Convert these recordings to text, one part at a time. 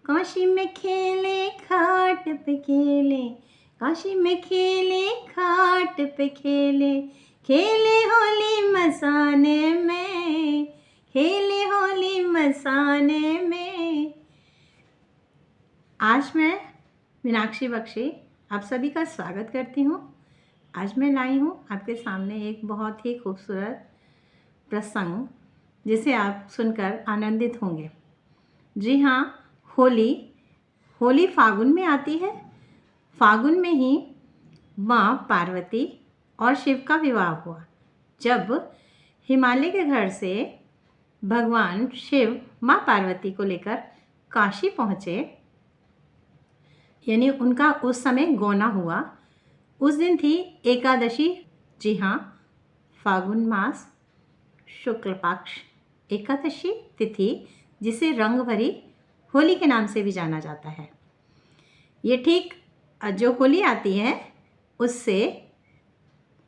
काशी में खेले खाट पे खेले, काशी में खेले खाट पे खेले, खेले होली मसाने में, खेले होली मसाने में। आज मैं मीनाक्षी बख्शी आप सभी का स्वागत करती हूँ। आज मैं लाई हूँ आपके सामने एक बहुत ही खूबसूरत प्रसंग जिसे आप सुनकर आनंदित होंगे। जी हाँ, होली फागुन में आती है। फागुन में ही माँ पार्वती और शिव का विवाह हुआ। जब हिमालय के घर से भगवान शिव माँ पार्वती को लेकर काशी पहुँचे, यानी उनका उस समय गौना हुआ। उस दिन थी एकादशी। जी हाँ, फागुन मास शुक्ल पक्ष एकादशी तिथि, जिसे रंग भरी होली के नाम से भी जाना जाता है। ये ठीक जो होली आती है उससे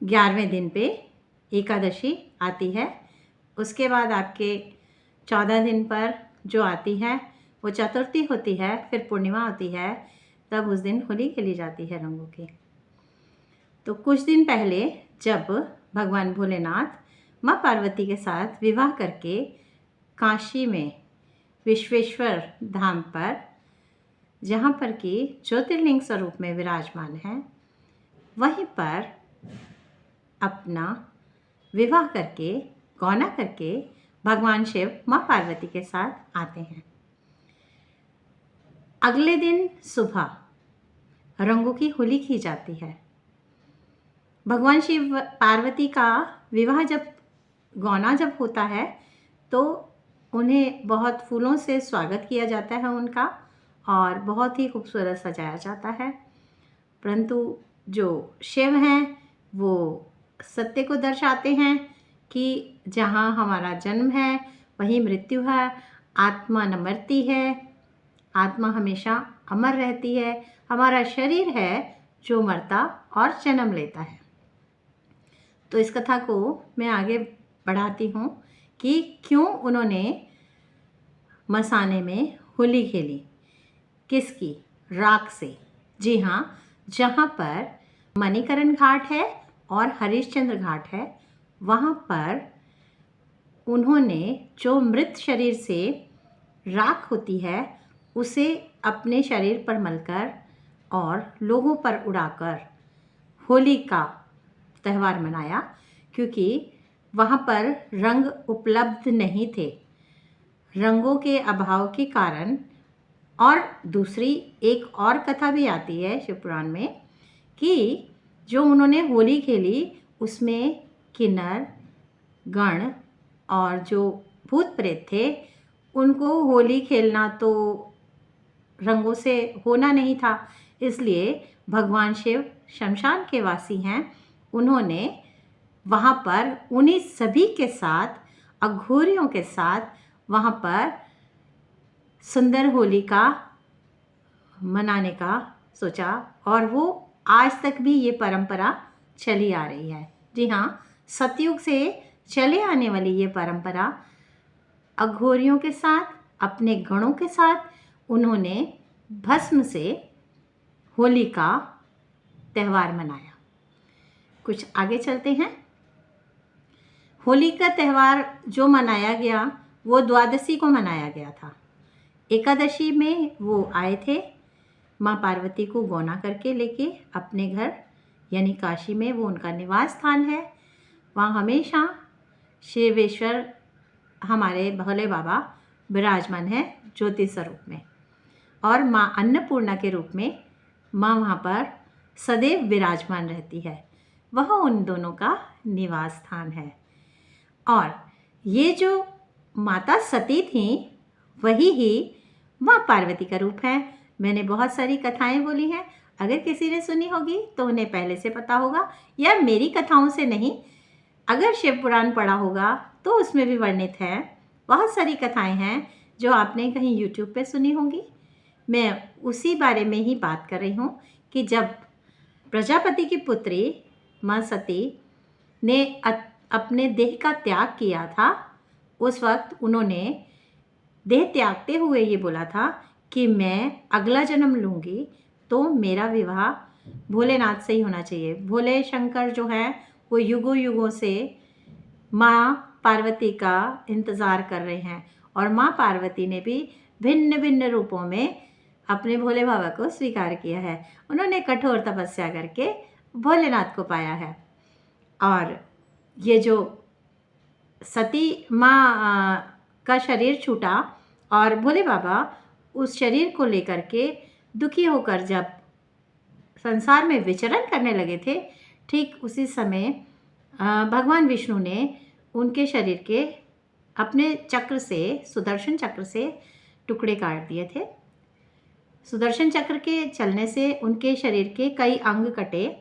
11वें दिन पे एकादशी आती है। उसके बाद आपके 14 दिन पर जो आती है वो चतुर्थी होती है, फिर पूर्णिमा होती है। तब उस दिन होली खेली जाती है रंगों की। तो कुछ दिन पहले जब भगवान भोलेनाथ माँ पार्वती के साथ विवाह करके काशी में विश्वेश्वर धाम पर, जहाँ पर कि ज्योतिर्लिंग स्वरूप में विराजमान है, वहीं पर अपना विवाह करके गौना करके भगवान शिव माँ पार्वती के साथ आते हैं। अगले दिन सुबह रंगों की होली की जाती है। भगवान शिव पार्वती का विवाह गौना जब होता है तो उन्हें बहुत फूलों से स्वागत किया जाता है उनका, और बहुत ही खूबसूरत सजाया जाता है। परंतु जो शिव हैं वो सत्य को दर्शाते हैं कि जहाँ हमारा जन्म है वहीं मृत्यु है। आत्मा न मरती है, आत्मा हमेशा अमर रहती है। हमारा शरीर है जो मरता और जन्म लेता है। तो इस कथा को मैं आगे बढ़ाती हूँ कि क्यों उन्होंने मसाने में होली खेली, किसकी? राख से। जी हाँ, जहाँ पर मणिकरण घाट है और हरिश्चंद्र घाट है, वहाँ पर उन्होंने जो मृत शरीर से राख होती है उसे अपने शरीर पर मलकर और लोगों पर उड़ाकर होली का त्यौहार मनाया, क्योंकि वहाँ पर रंग उपलब्ध नहीं थे। रंगों के अभाव के कारण। और दूसरी एक और कथा भी आती है शिवपुराण में कि जो उन्होंने होली खेली उसमें किन्नर गण और जो भूत प्रेत थे उनको होली खेलना तो रंगों से होना नहीं था। इसलिए भगवान शिव शमशान के वासी हैं, उन्होंने वहाँ पर उन्हीं सभी के साथ, अघोरियों के साथ वहाँ पर सुंदर होली का मनाने का सोचा, और वो आज तक भी ये परंपरा चली आ रही है। जी हाँ, सतयुग से चले आने वाली ये परंपरा अघोरियों के साथ, अपने गणों के साथ उन्होंने भस्म से होली का त्यौहार मनाया। कुछ आगे चलते हैं। होली का त्यौहार जो मनाया गया वो द्वादशी को मनाया गया था। एकादशी में वो आए थे माँ पार्वती को गौना करके लेके अपने घर, यानी काशी में वो उनका निवास स्थान है। वहाँ हमेशा शिवेश्वर हमारे भोले बाबा विराजमान है ज्योति स्वरूप में, और माँ अन्नपूर्णा के रूप में माँ वहाँ पर सदैव विराजमान रहती है। वह उन दोनों का निवास स्थान है। और ये जो माता सती थी वही ही माँ पार्वती का रूप है। मैंने बहुत सारी कथाएं बोली हैं, अगर किसी ने सुनी होगी तो उन्हें पहले से पता होगा, या मेरी कथाओं से नहीं, अगर शिव पुराण पढ़ा होगा तो उसमें भी वर्णित है। बहुत सारी कथाएं हैं जो आपने कहीं YouTube पे सुनी होंगी। मैं उसी बारे में ही बात कर रही हूँ कि जब प्रजापति की पुत्री माँ सती ने अपने देह का त्याग किया था, उस वक्त उन्होंने देह त्यागते हुए ये बोला था कि मैं अगला जन्म लूँगी तो मेरा विवाह भोलेनाथ से ही होना चाहिए। भोले शंकर जो है वो युगों युगों से माँ पार्वती का इंतज़ार कर रहे हैं और माँ पार्वती ने भी भिन्न भिन्न रूपों में अपने भोले बाबा को स्वीकार किया है। उन्होंने कठोर तपस्या करके भोलेनाथ को पाया है। और ये जो सती माँ का शरीर छूटा और भोले बाबा उस शरीर को लेकर के दुखी होकर जब संसार में विचरण करने लगे थे, ठीक उसी समय भगवान विष्णु ने उनके शरीर के अपने चक्र से, सुदर्शन चक्र से टुकड़े काट दिए थे। सुदर्शन चक्र के चलने से उनके शरीर के कई अंग कटे,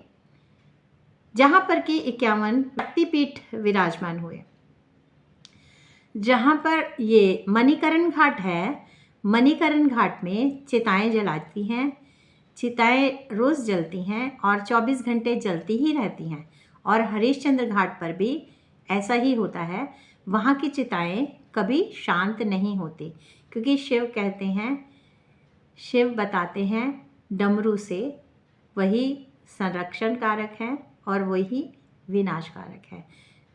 जहाँ पर कि 51 शक्तिपीठ विराजमान हुए। जहाँ पर ये मणिकरण घाट है, मणिकरण घाट में चिताएं जलाती हैं। चिताएं रोज़ जलती हैं और 24 घंटे जलती ही रहती हैं। और हरिश्चंद्र घाट पर भी ऐसा ही होता है। वहाँ की चिताएं कभी शांत नहीं होती, क्योंकि शिव कहते हैं, शिव बताते हैं डमरू से वही संरक्षण कारक है और वही विनाश कारक है।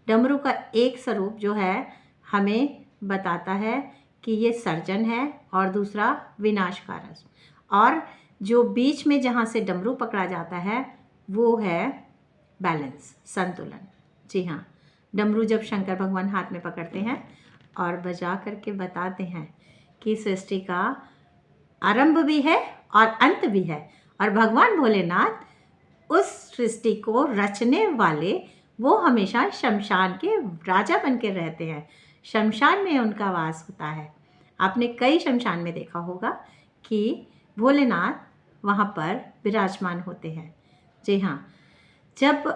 डमरू का एक स्वरूप जो है हमें बताता है कि ये सर्जन है और दूसरा विनाश कारक। और जो बीच में जहाँ से डमरू पकड़ा जाता है वो है बैलेंस, संतुलन। जी हाँ, डमरू जब शंकर भगवान हाथ में पकड़ते हैं और बजा करके बताते हैं कि सृष्टि का आरंभ भी है और अंत भी है, और भगवान भोलेनाथ उस सृष्टि को रचने वाले वो हमेशा शमशान के राजा बन के रहते हैं। शमशान में उनका वास होता है। आपने कई शमशान में देखा होगा कि भोलेनाथ वहाँ पर विराजमान होते हैं। जी हाँ, जब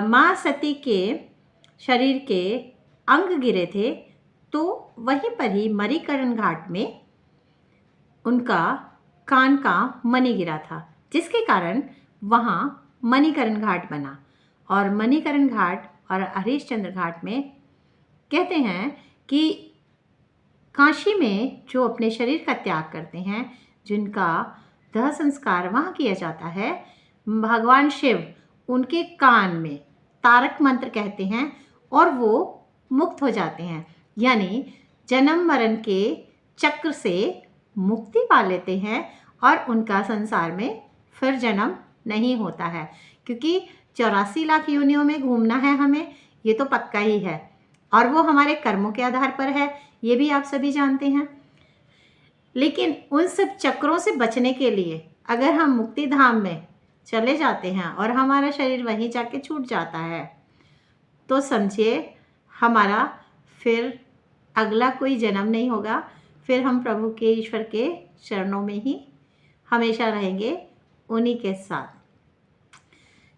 माँ सती के शरीर के अंग गिरे थे तो वहीं पर ही मणिकरण घाट में उनका कान का मणि गिरा था, जिसके कारण वहाँ मणिकरण घाट बना। और मणिकरण घाट और हरिश्चंद्र घाट में कहते हैं कि काशी में जो अपने शरीर का त्याग करते हैं, जिनका दाह संस्कार वहाँ किया जाता है, भगवान शिव उनके कान में तारक मंत्र कहते हैं और वो मुक्त हो जाते हैं। यानी जन्म मरण के चक्र से मुक्ति पा लेते हैं और उनका संसार में फिर जन्म नहीं होता है। क्योंकि 84 लाख योनियों में घूमना है हमें, ये तो पक्का ही है, और वो हमारे कर्मों के आधार पर है, ये भी आप सभी जानते हैं। लेकिन उन सब चक्रों से बचने के लिए अगर हम मुक्ति धाम में चले जाते हैं और हमारा शरीर वहीं जाके छूट जाता है, तो समझिए हमारा फिर अगला कोई जन्म नहीं होगा। फिर हम प्रभु के, ईश्वर के चरणों में ही हमेशा रहेंगे, उन्हीं के साथ।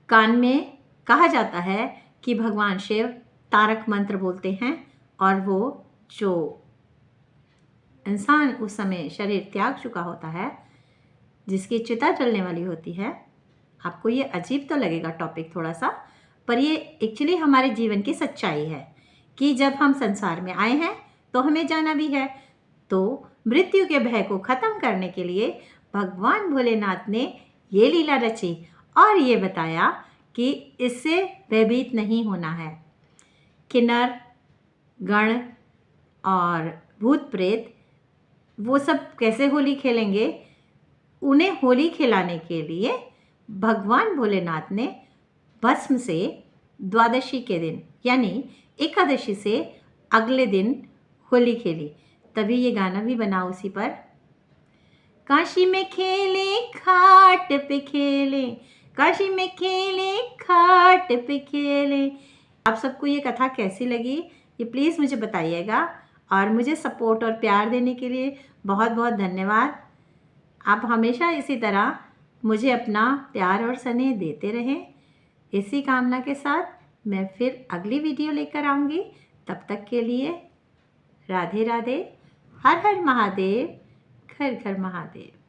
कान में कहा जाता है कि भगवान शिव तारक मंत्र बोलते हैं और वो जो इंसान उस समय शरीर त्याग चुका होता है, जिसकी चिता जलने वाली होती है, आपको ये अजीब तो लगेगा टॉपिक थोड़ा सा, पर ये एक्चुअली हमारे जीवन की सच्चाई है कि जब हम संसार में आए हैं तो हमें जाना भी है। तो मृत्यु के भय को ख़त्म करने के लिए भगवान भोलेनाथ ने ये लीला रची और ये बताया कि इससे भयभीत नहीं होना है। किन्नर गण और भूत प्रेत वो सब कैसे होली खेलेंगे? उन्हें होली खिलाने के लिए भगवान भोलेनाथ ने भस्म से द्वादशी के दिन यानी एकादशी से अगले दिन होली खेली। तभी ये गाना भी बना उसी पर। काशी में खेले घाट पे खेले, काशी में खेले घाट पे खेले। आप सबको ये कथा कैसी लगी ये प्लीज़ मुझे बताइएगा, और मुझे सपोर्ट और प्यार देने के लिए बहुत बहुत धन्यवाद। आप हमेशा इसी तरह मुझे अपना प्यार और स्नेह देते रहें। इसी कामना के साथ मैं फिर अगली वीडियो लेकर आऊँगी। तब तक के लिए राधे राधे, हर हर महादेव, घर घर महादेव।